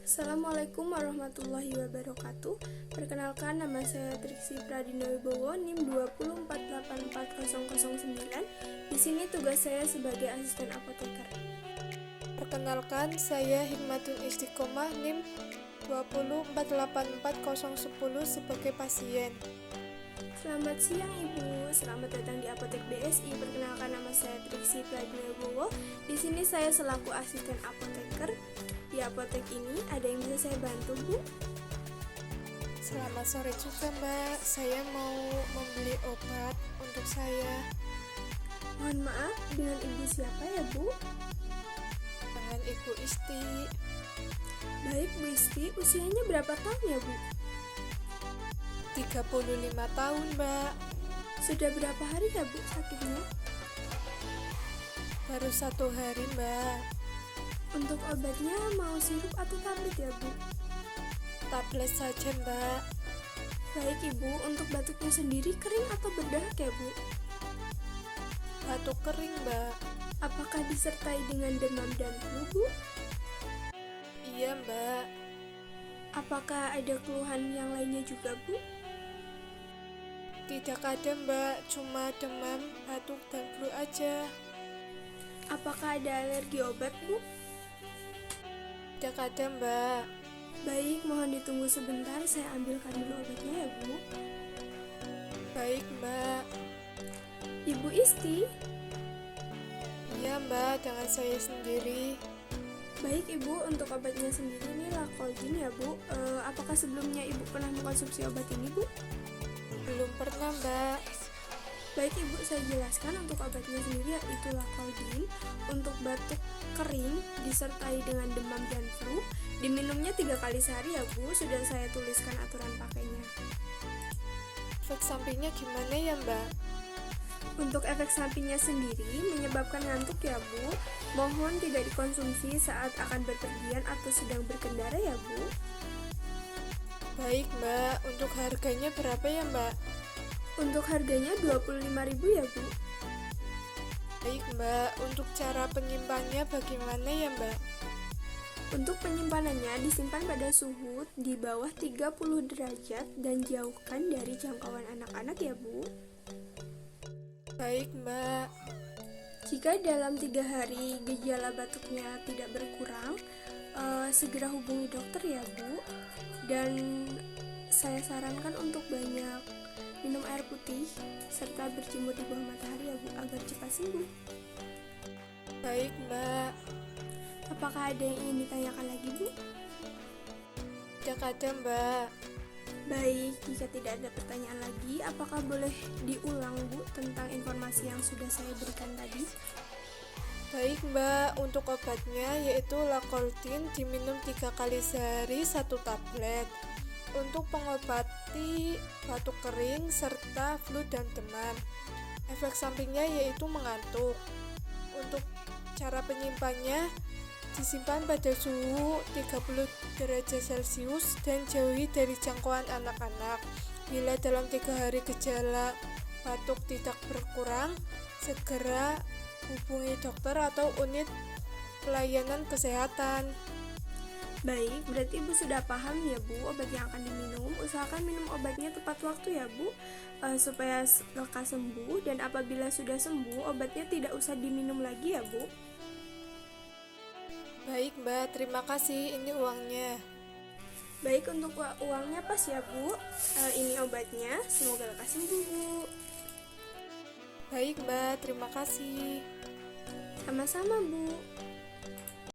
Assalamualaikum warahmatullahi wabarakatuh. Perkenalkan, nama saya Triksi Pradina Wibowo, NIM 2484009. Di sini tugas saya sebagai asisten apoteker. Perkenalkan, saya Hikmatun Istiqomah, NIM 204844010 sebagai pasien. Selamat siang Ibu, selamat datang di Apotek BSI. Perkenalkan, nama saya Triksi Pradina Wibowo. Di sini saya selaku asisten apoteker. Di apotek ini ada yang bisa saya bantu, Bu? Selamat sore juga, Mbak. Saya mau membeli obat untuk saya. Mohon maaf, dengan Ibu siapa ya, Bu? Dengan Ibu Isti. Baik, Bu Isti, usianya berapa tahun ya, Bu? 35 tahun, Mbak. Sudah berapa hari ya, Bu, sakitnya? Baru 1 hari, Mbak. Untuk obatnya mau sirup atau tablet ya, Bu? Tablet saja, Mbak. Baik, Ibu, untuk batuknya sendiri kering atau berdahak ya, Bu? Batuk kering, Mbak. Apakah disertai dengan demam dan flu, Bu? Iya, Mbak. Apakah ada keluhan yang lainnya juga, Bu? Tidak ada, Mbak. Cuma demam, batuk, dan flu aja. Apakah ada alergi obat, Bu? Tidak ada, Mbak. Baik, mohon ditunggu sebentar, saya ambilkan dulu obatnya ya, Bu. Baik, Mbak. Ibu Isti? Iya, Mbak, dengan saya sendiri. Baik, Ibu, untuk obatnya sendiri ini Lakolgin ya, Bu. Apakah sebelumnya Ibu pernah mengkonsumsi obat ini, Bu? Belum pernah, Mbak. Baik, Ibu, saya jelaskan untuk obatnya sendiri yaitu Lakolgin. Untuk batuk kering disertai dengan demam dan flu, diminumnya 3 kali sehari ya, Bu. Sudah saya tuliskan aturan pakainya. Efek sampingnya gimana ya, Mbak? Untuk efek sampingnya sendiri menyebabkan ngantuk ya, Bu. Mohon tidak dikonsumsi saat akan berpergian atau sedang berkendara ya, Bu. Baik, Mbak. Untuk harganya berapa ya, Mbak? Untuk harganya 25.000 ya, Bu. Baik, Mbak. Untuk cara penyimpanannya bagaimana ya, Mbak? Untuk penyimpanannya disimpan pada suhu di bawah 30 derajat dan jauhkan dari jangkauan anak-anak ya, Bu. Baik, Mbak. Jika dalam 3 hari gejala batuknya tidak berkurang, segera hubungi dokter ya, Bu. Dan saya sarankan untuk banyak minum air putih serta berjemur di bawah matahari ya, Bu, agar cepat sembuh. Baik, Mbak. Apakah ada yang ingin ditanyakan lagi, Bu? Tidak ada, Mbak. Baik, jika tidak ada pertanyaan lagi, apakah boleh diulang, Bu, tentang informasi yang sudah saya berikan tadi? Baik, Mbak. Untuk obatnya yaitu Lakolgin diminum 3 kali sehari 1 tablet. Untuk pengobati batuk kering serta flu dan demam. Efek sampingnya yaitu mengantuk. Untuk cara penyimpannya disimpan pada suhu 30 derajat Celcius dan jauhi dari jangkauan anak-anak. Bila dalam 3 hari gejala batuk tidak berkurang, segera hubungi dokter atau unit pelayanan kesehatan. Baik, berarti Ibu sudah paham ya, Bu, obat yang akan diminum. Usahakan minum obatnya tepat waktu ya, Bu, supaya lekas sembuh. Dan apabila sudah sembuh, obatnya tidak usah diminum lagi ya, Bu. Baik, Mbak, terima kasih. Ini uangnya. Baik, untuk uangnya pas ya, Bu. Ini obatnya, semoga lekas sembuh, Bu. Baik, Mbak, terima kasih. Sama-sama, Bu.